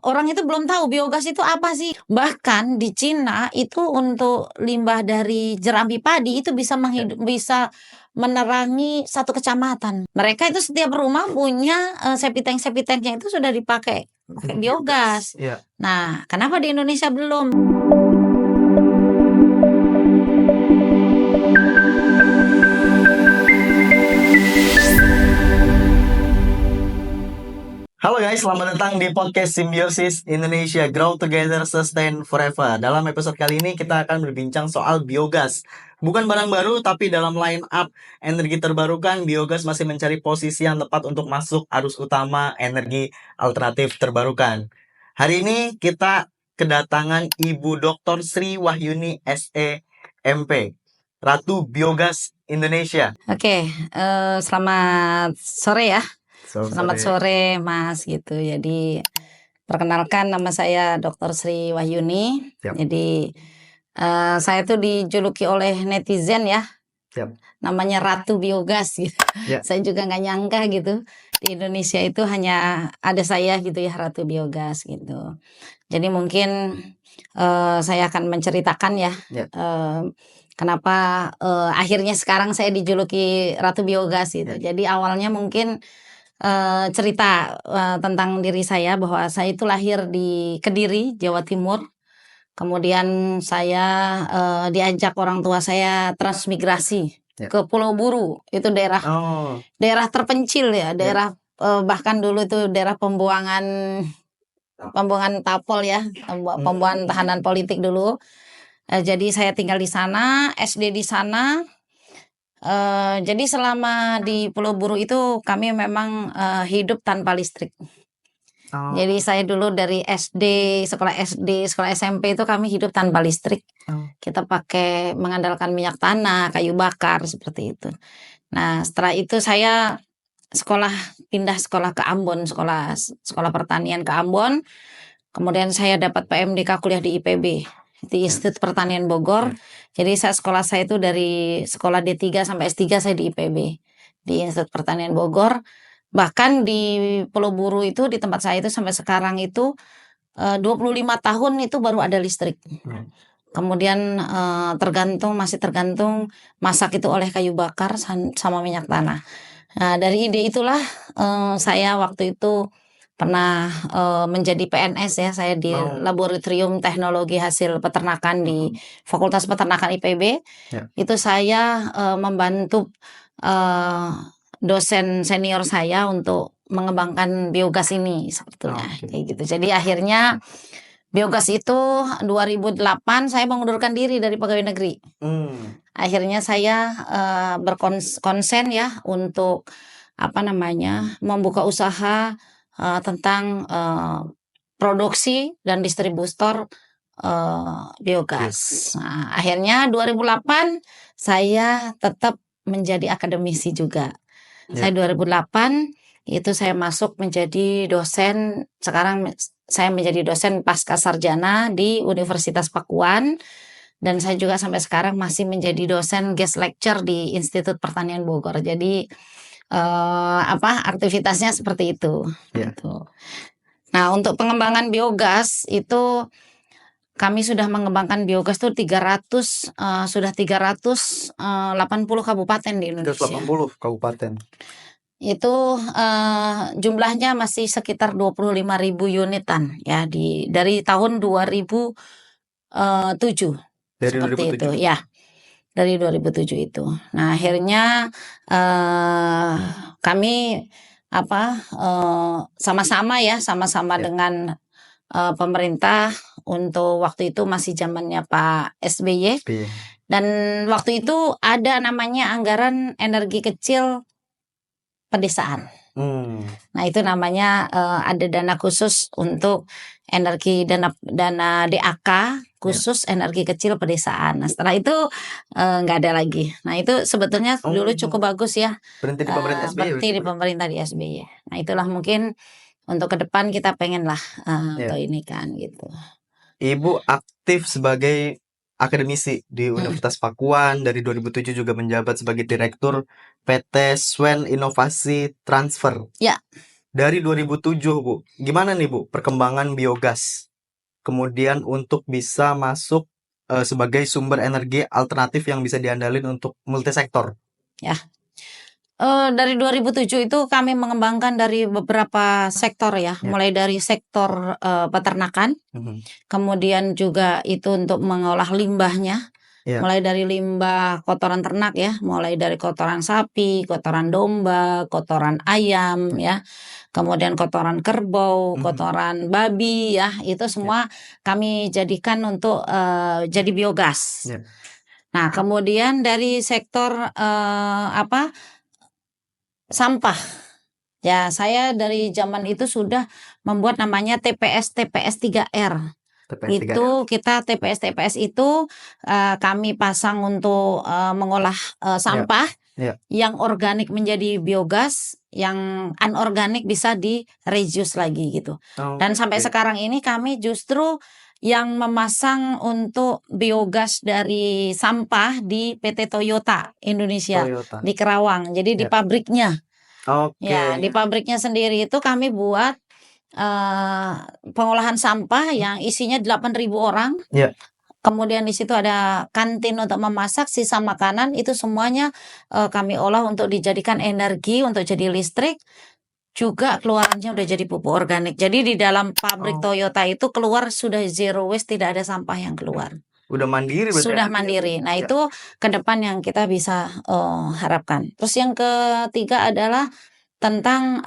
Orang itu belum tahu biogas itu apa sih. Bahkan di Cina itu untuk limbah dari jerambi padi itu bisa bisa menerangi satu kecamatan. Mereka itu setiap rumah punya septic tanknya itu sudah dipakai biogas. Ya. Nah, kenapa di Indonesia belum? Halo guys, selamat datang di podcast Simbiosis Indonesia Grow Together Sustain Forever. Dalam episode kali ini kita akan berbincang soal biogas. Bukan barang baru, tapi dalam line up energi terbarukan, biogas masih mencari posisi yang tepat untuk masuk arus utama energi alternatif terbarukan. Hari ini kita kedatangan Ibu Dr. Sri Wahyuni SE MP, Ratu Biogas Indonesia. Oke, selamat sore ya. Selamat sore Mas gitu. Jadi perkenalkan, nama saya Dr. Sri Wahyuni. Siap. Jadi saya tuh dijuluki oleh netizen ya. Siap. Namanya Ratu Biogas gitu. Ya. Saya juga nggak nyangka gitu di Indonesia itu hanya ada saya gitu ya, Ratu Biogas gitu. Jadi mungkin saya akan menceritakan ya. Kenapa akhirnya sekarang saya dijuluki Ratu Biogas gitu. Jadi awalnya mungkin cerita tentang diri saya bahwa saya itu lahir di Kediri, Jawa Timur. Kemudian saya diajak orang tua saya transmigrasi ke Pulau Buru. Itu daerah terpencil ya, daerah bahkan dulu itu daerah pembuangan tapol ya, pembuangan tahanan politik dulu. Jadi saya tinggal di sana, SD di sana. Jadi selama di Pulau Buru itu kami memang hidup tanpa listrik. Jadi saya dulu dari sekolah SMP itu kami hidup tanpa listrik. Kita pakai mengandalkan minyak tanah, kayu bakar seperti itu. Nah, setelah itu saya pindah sekolah ke Ambon, sekolah pertanian ke Ambon. Kemudian saya dapat PMDK kuliah di IPB, di Institut Pertanian Bogor. Jadi sekolah saya itu dari sekolah D3 sampai S3 saya di IPB, di Institut Pertanian Bogor. Bahkan di Pulau Buru itu, di tempat saya itu sampai sekarang itu 25 tahun itu baru ada listrik. Kemudian masih tergantung masak itu oleh kayu bakar sama minyak tanah. Nah, dari ide itulah saya waktu itu pernah menjadi PNS ya, saya di Laboratorium Teknologi Hasil Peternakan di Fakultas Peternakan IPB. Itu saya membantu dosen senior saya untuk mengembangkan biogas ini sebetulnya kayak gitu. Jadi akhirnya biogas itu 2008 saya mengundurkan diri dari pegawai negeri. Akhirnya saya berkonsen ya untuk membuka usaha tentang produksi dan distributor biogas. Nah, akhirnya 2008 saya tetap menjadi akademisi juga. Saya 2008 itu saya masuk menjadi dosen. Sekarang saya menjadi dosen pasca sarjana di Universitas Pakuan, dan saya juga sampai sekarang masih menjadi dosen guest lecture di Institut Pertanian Bogor. Jadi aktivitasnya seperti itu. Gitu. Nah, untuk pengembangan biogas itu kami sudah mengembangkan biogas tuh 380 kabupaten di Indonesia. 380 kabupaten. Itu jumlahnya masih sekitar 25.000 unitan ya dari tahun 2007. Dari seperti 2007. Itu ya. Dari 2007 itu. Nah, akhirnya kami sama-sama dengan pemerintah untuk waktu itu masih zamannya Pak SBY. Dan waktu itu ada namanya anggaran energi kecil pedesaan. Nah, itu namanya ada dana khusus untuk dana DAK khusus energi kecil pedesaan. Nah, setelah itu nggak ada lagi. Nah, itu sebetulnya dulu cukup bagus ya. Berhenti di pemerintah SBY. Berhenti di pemerintah di SBY. Nah, itulah mungkin untuk ke depan kita pengen lah atau ini kan gitu. Ibu aktif sebagai akademisi di Universitas Pakuan, dari 2007 juga menjabat sebagai direktur PT Swen Inovasi Transfer. Ya. Dari 2007, Bu. Gimana nih, Bu, perkembangan biogas? Kemudian untuk bisa masuk sebagai sumber energi alternatif yang bisa diandalin untuk multisektor. Ya. Dari 2007 itu kami mengembangkan dari beberapa sektor ya, Ya. mulai dari sektor peternakan, kemudian juga itu untuk mengolah limbahnya, Ya. mulai dari limbah kotoran ternak ya, mulai dari kotoran sapi, kotoran domba, kotoran ayam ya, kemudian kotoran kerbau, kotoran babi ya, itu semua kami jadikan untuk jadi biogas. Ya. Nah, kemudian dari sektor sampah. Ya, saya dari zaman itu sudah membuat namanya TPS 3R. TPS 3R. Itu kita TPS itu kami pasang untuk mengolah sampah Ya. yang organik menjadi biogas, yang anorganik bisa di reuse lagi gitu. Dan sampai sekarang ini kami justru yang memasang untuk biogas dari sampah di PT Toyota Indonesia di Kerawang. Jadi di pabriknya. Ya, di pabriknya sendiri itu kami buat pengolahan sampah yang isinya 8.000 orang. Ya. Kemudian di situ ada kantin untuk memasak, sisa makanan itu semuanya kami olah untuk dijadikan energi untuk jadi listrik. Juga keluarannya udah jadi pupuk organik. Jadi di dalam pabrik Toyota itu keluar sudah zero waste, tidak ada sampah yang keluar. Udah mandiri berarti. Sudah mandiri. Nah, itu ke depan yang kita bisa harapkan. Terus yang ketiga adalah tentang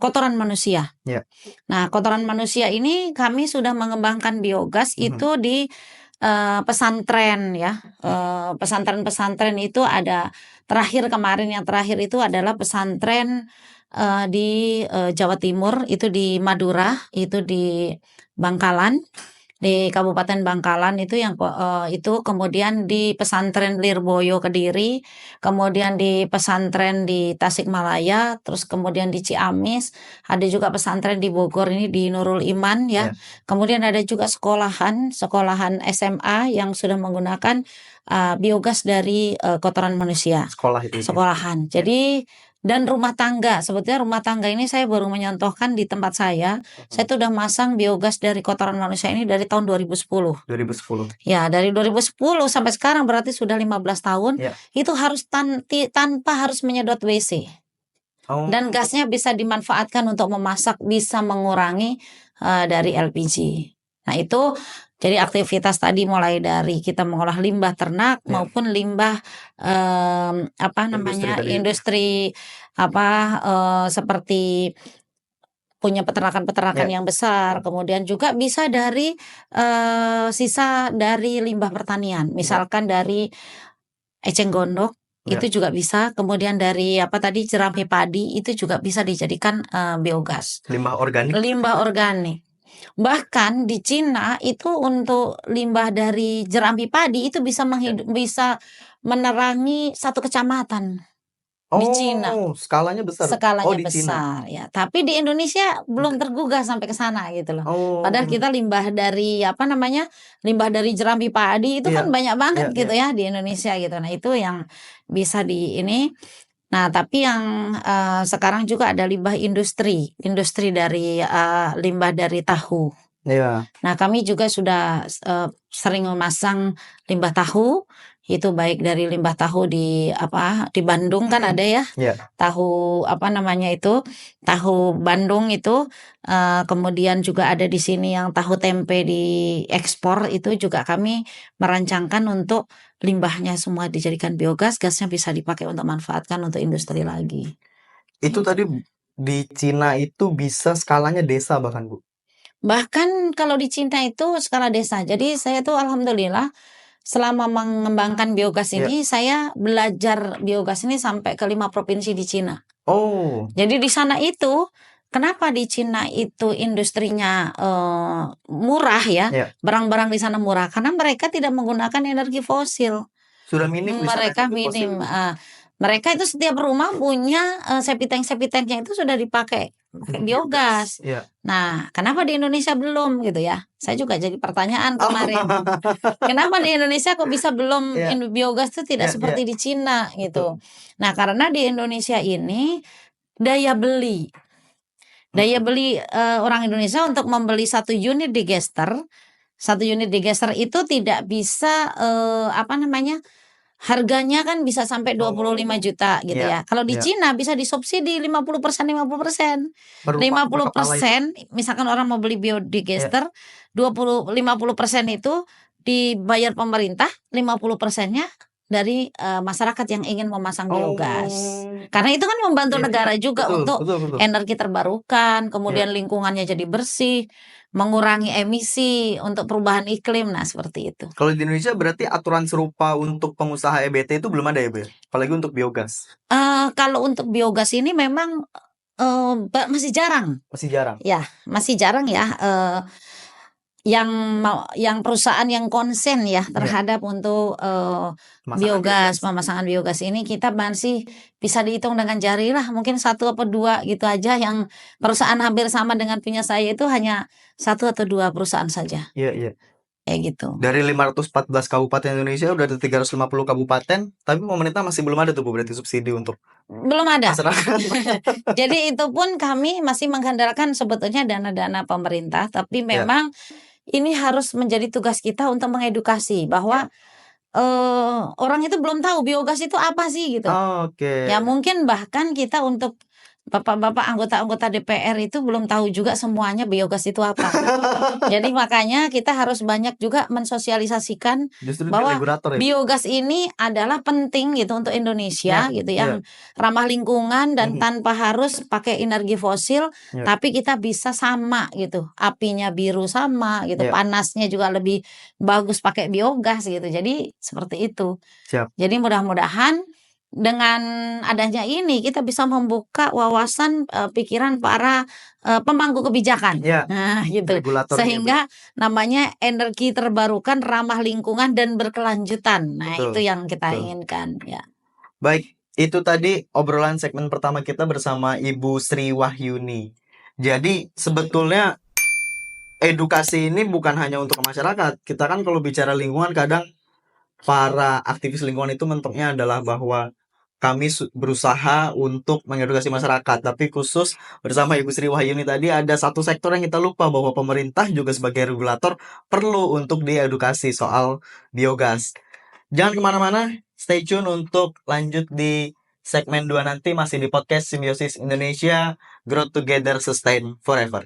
kotoran manusia. Ya. Nah, kotoran manusia ini kami sudah mengembangkan biogas itu di pesantren ya. Pesantren-pesantren itu ada yang terakhir itu adalah pesantren di Jawa Timur, itu di Madura, itu di Bangkalan. Di Kabupaten Bangkalan itu yang itu, kemudian di pesantren Lirboyo Kediri, kemudian di pesantren di Tasikmalaya, terus kemudian di Ciamis, ada juga pesantren di Bogor ini di Nurul Iman ya. Kemudian ada juga sekolahan SMA yang sudah menggunakan biogas dari kotoran manusia. Sekolahan. Jadi dan rumah tangga, sebetulnya rumah tangga ini saya baru menyontohkan di tempat saya. Saya tuh udah masang biogas dari kotoran manusia ini dari tahun 2010. Ya, dari 2010 sampai sekarang berarti sudah 15 tahun. Itu harus tanpa harus menyedot WC. Dan gasnya bisa dimanfaatkan untuk memasak, bisa mengurangi dari LPG. Nah, itu jadi aktivitas tadi mulai dari kita mengolah limbah ternak maupun limbah industri seperti punya peternakan yang besar. Kemudian juga bisa dari sisa dari limbah pertanian, misalkan dari eceng gondok. Itu juga bisa, kemudian dari jerami padi itu juga bisa dijadikan biogas. Limbah organik. Bahkan di Cina itu untuk limbah dari jerami padi itu bisa bisa menerangi 1 kecamatan. Di Cina. Skalanya besar. Skalanya di besar ya. Tapi di Indonesia belum tergugah sampai ke sana gitu loh. Padahal kita limbah dari limbah dari jerami padi itu kan banyak banget gitu ya di Indonesia gitu. Nah, itu yang bisa di ini. Nah, tapi yang sekarang juga ada limbah industri dari limbah dari tahu. Nah, kami juga sudah sering memasang limbah tahu, itu baik dari limbah tahu di Bandung kan ada ya. Tahu tahu Bandung itu, kemudian juga ada di sini yang tahu tempe diekspor, itu juga kami merancangkan untuk limbahnya semua dijadikan biogas, gasnya bisa dipakai untuk manfaatkan untuk industri lagi. Itu tadi di Cina itu bisa skalanya desa bahkan, Bu. Bahkan kalau di Cina itu skala desa. Jadi saya tuh alhamdulillah selama mengembangkan biogas ini saya belajar biogas ini sampai ke 5 provinsi di Cina. Jadi di sana itu kenapa di Cina itu industrinya murah ya? Barang-barang di sana murah karena mereka tidak menggunakan energi fosil. Sudah minim mereka minim. Mereka itu setiap rumah punya septic-tanknya itu sudah dipakai biogas. Nah, kenapa di Indonesia belum gitu ya? Saya juga jadi pertanyaan kemarin. Kenapa di Indonesia kok bisa belum biogas itu tidak seperti di Cina gitu. Nah, karena di Indonesia ini daya beli Daya beli orang Indonesia untuk membeli 1 unit digester itu tidak bisa harganya kan bisa sampai 25 juta gitu Iya, ya. Kalau di iya. Cina bisa disubsidi 50%, 50%. Per 50% kepala itu. misalkan orang mau beli biodigester, 50% itu dibayar pemerintah, 50%-nya dari masyarakat yang ingin memasang biogas. Karena itu kan membantu Iya, negara juga betul, untuk betul. energi terbarukan, kemudian lingkungannya jadi bersih, mengurangi emisi untuk perubahan iklim. Nah, seperti itu. Kalau di Indonesia berarti aturan serupa untuk pengusaha EBT itu belum ada ya, Bu? Apalagi untuk biogas. Kalau untuk biogas ini memang masih jarang. Masih jarang. Ya, masih jarang ya. Yang perusahaan yang konsen ya terhadap untuk biogas, pemasangan biogas ini kita masih bisa dihitung dengan jari lah, mungkin 1 atau 2 gitu aja. Yang perusahaan hampir sama dengan punya saya itu hanya 1 atau 2 perusahaan saja. Iya. Kayak gitu. Dari 514 kabupaten Indonesia udah ada 350 kabupaten, tapi pemerintah masih belum ada tuh, Bu, berarti subsidi untuk Belum ada. masyarakat. Jadi itu pun kami masih mengandalkan sebetulnya dana-dana pemerintah, tapi memang ini harus menjadi tugas kita untuk mengedukasi bahwa orang itu belum tahu biogas itu apa sih gitu. Oke. Ya mungkin bahkan kita untuk bapak-bapak anggota-anggota DPR itu belum tahu juga semuanya biogas itu apa. Jadi makanya kita harus banyak juga mensosialisasikan Justru bahwa regulator ya. biogas ini adalah penting gitu untuk Indonesia gitu, yang ramah lingkungan dan tanpa harus pakai energi fosil, tapi kita bisa sama gitu, apinya biru sama gitu, panasnya juga lebih bagus pakai biogas gitu. Jadi seperti itu. Siap. Jadi mudah-mudahan dengan adanya ini kita bisa membuka wawasan pikiran para pemangku kebijakan. Nah, gitu. Regulatornya, Bu. Sehingga namanya energi terbarukan, ramah lingkungan dan berkelanjutan. Nah, Betul, itu yang kita betul. inginkan ya. Baik, itu tadi obrolan segmen pertama kita bersama Ibu Sri Wahyuni. Jadi sebetulnya edukasi ini bukan hanya untuk masyarakat. Kita kan kalau bicara lingkungan kadang para aktivis lingkungan itu bentuknya adalah bahwa kami berusaha untuk mengedukasi masyarakat, tapi khusus bersama Ibu Sri Wahyuni tadi ada satu sektor yang kita lupa, bahwa pemerintah juga sebagai regulator perlu untuk diedukasi soal biogas. Jangan kemana-mana, stay tune untuk lanjut di segmen 2 nanti, masih di podcast Simbiosis Indonesia, Grow Together Sustain Forever.